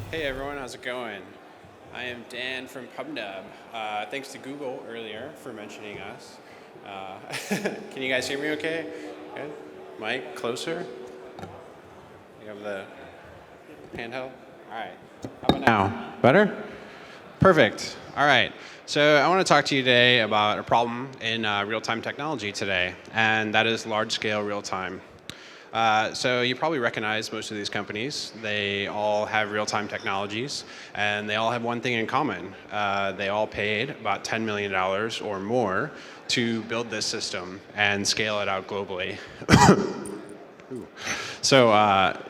Hey everyone, how's it going? I am Dan from PubNub. Thanks to Google earlier for mentioning us. Can you guys hear me okay? Good. Mic, closer. You have the handheld? All right. How about now? Better? Perfect. All right. So I want to talk to you today about a problem in real-time technology today, and that is large-scale real-time. So you probably recognize most of these companies. They all have real-time technologies, and they all have one thing in common. They all paid about $10 million or more to build this system and scale it out globally. So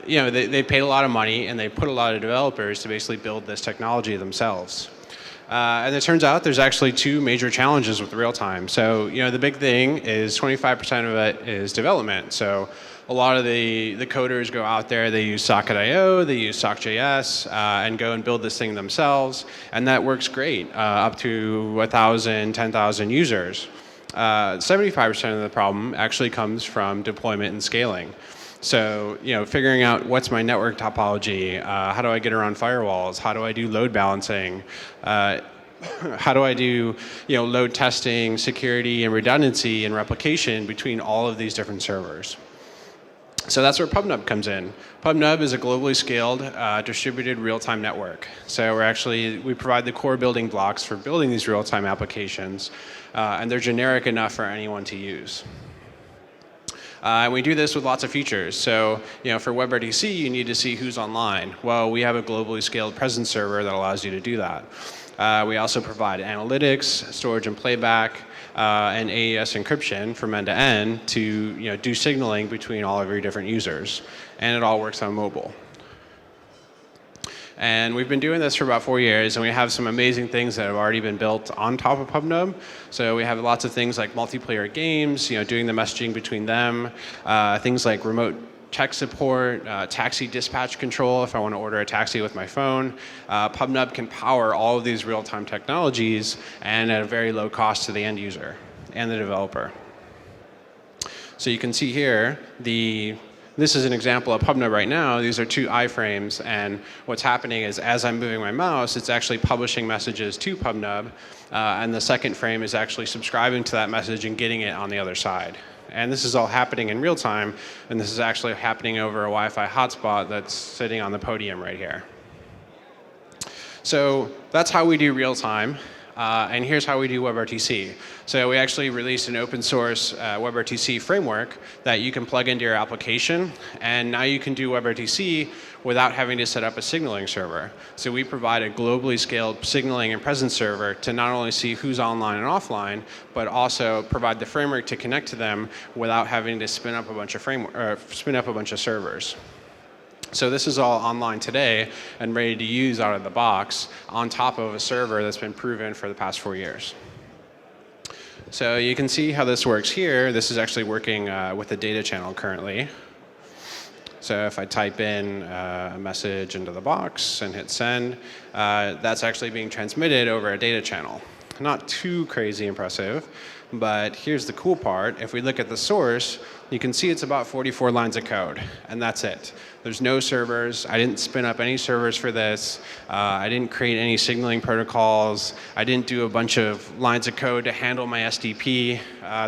they paid a lot of money, and they put a lot of developers to basically build this technology themselves. And it turns out there's actually two major challenges with real-time. So the big thing is 25% of it is development. So a lot of the coders go out there, they use Socket.io, they use Sock.js, and go and build this thing themselves. And that works great, up to 1,000, 10,000 users. 75% of the problem actually comes from deployment and scaling. So, figuring out what's my network topology, how do I get around firewalls, how do I do load balancing, how do I do, load testing, security, and redundancy and replication between all of these different servers. So that's where PubNub comes in. PubNub is a globally scaled, distributed real-time network. So we provide the core building blocks for building these real-time applications, and they're generic enough for anyone to use. And we do this with lots of features. So, for WebRTC, you need to see who's online. Well, we have a globally scaled presence server that allows you to do that. We also provide analytics, storage and playback, and AES encryption from end-to-end to do signaling between all of your different users. And it all works on mobile. And we've been doing this for about 4 years, and we have some amazing things that have already been built on top of PubNub. So we have lots of things like multiplayer games, doing the messaging between them, things like remote tech support, taxi dispatch control if I want to order a taxi with my phone. PubNub can power all of these real-time technologies and at a very low cost to the end user and the developer. So you can see here, this is an example of PubNub right now. These are two iframes, and what's happening is as I'm moving my mouse, it's actually publishing messages to PubNub, and the second frame is actually subscribing to that message and getting it on the other side. And this is all happening in real time, and this is actually happening over a Wi-Fi hotspot that's sitting on the podium right here. So that's how we do real time. And here's how we do WebRTC. So we actually released an open source WebRTC framework that you can plug into your application. And now you can do WebRTC without having to set up a signaling server. So we provide a globally scaled signaling and presence server to not only see who's online and offline, but also provide the framework to connect to them without having to spin up a bunch of servers. So this is all online today and ready to use out of the box on top of a server that's been proven for the past 4 years. So you can see how this works here. This is actually working with a data channel currently. So if I type in a message into the box and hit send, that's actually being transmitted over a data channel. Not too crazy impressive, but here's the cool part. If we look at the source, you can see it's about 44 lines of code, and that's it. There's no servers. I didn't spin up any servers for this. I didn't create any signaling protocols. I didn't do a bunch of lines of code to handle my SDP.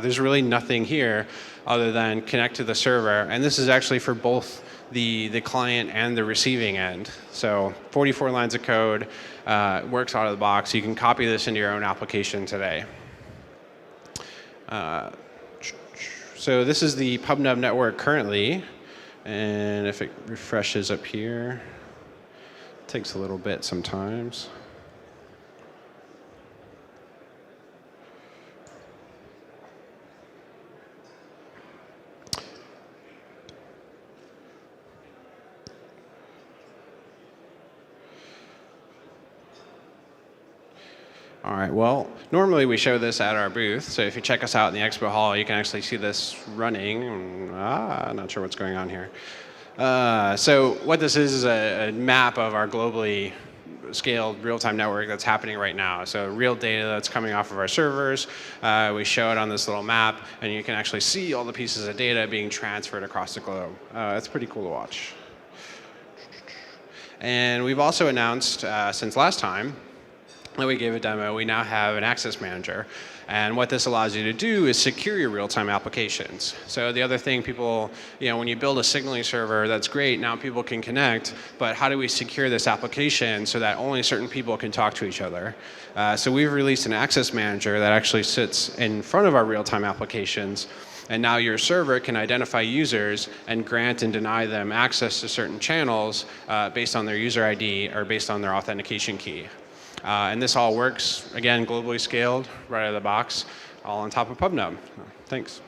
There's really nothing here other than connect to the server, and this is actually for both the client and the receiving end. So 44 lines of code, works out of the box. You can copy this into your own application today. So this is the PubNub network currently, and if it refreshes up here, it takes a little bit sometimes. All right, well, normally we show this at our booth. So if you check us out in the expo hall, you can actually see this running. Not sure what's going on here. So what this is a map of our globally scaled real-time network that's happening right now. So real data that's coming off of our servers. We show it on this little map, and you can actually see all the pieces of data being transferred across the globe. It's pretty cool to watch. And we've also announced since last time that we gave a demo, we now have an access manager. And what this allows you to do is secure your real-time applications. So the other thing people, when you build a signaling server, that's great, now people can connect, but how do we secure this application so that only certain people can talk to each other? So we've released an access manager that actually sits in front of our real-time applications, and now your server can identify users and grant and deny them access to certain channels based on their user ID or based on their authentication key. And this all works, again, globally scaled, right out of the box, all on top of PubNub. Thanks.